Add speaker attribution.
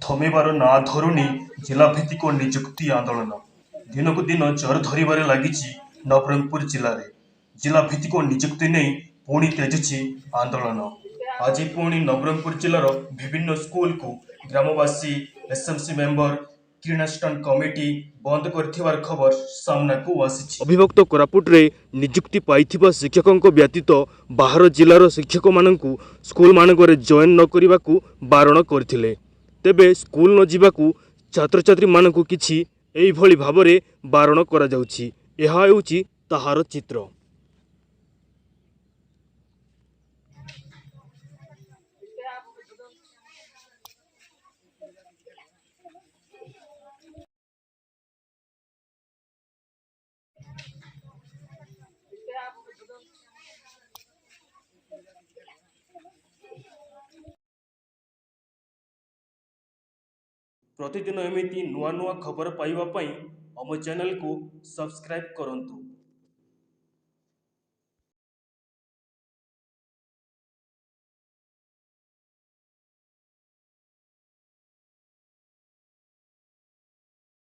Speaker 1: थमेबार ना धरुनी जिलाभित्तिक निजुक्ति आंदोलन दिन को दिन जोर धरबार लगी नवरंगपुर जिले में जिलाभित्तिक निजुक्ति नहीं पुणी तेजुची आंदोलन। आज पुणी नवरंगपुर जिलार विभिन्न स्कूल को ग्रामवासी एसएमसी मेंबर क्रीड़ानुष्ठान कमिटी बंद कर खबर सामना को आसी। अभिभक्त कोरापुट निजुक्ति पाइथिबा शिक्षकों व्यतीत बाहर जिलार शिक्षक मानू स्कूल मानक जॉइन न करने को बारण करथिले। तेबे स्कूल न जीवाकू छात्र छात्री मानकू किछि एई भली भाबरे बारण करा जाउछि। एहा हेउछि ताहार चित्र। प्रतिदिन एमिति नुआ नुआ खबर पाइबा पई हम चैनल को सब्सक्राइब करंतु।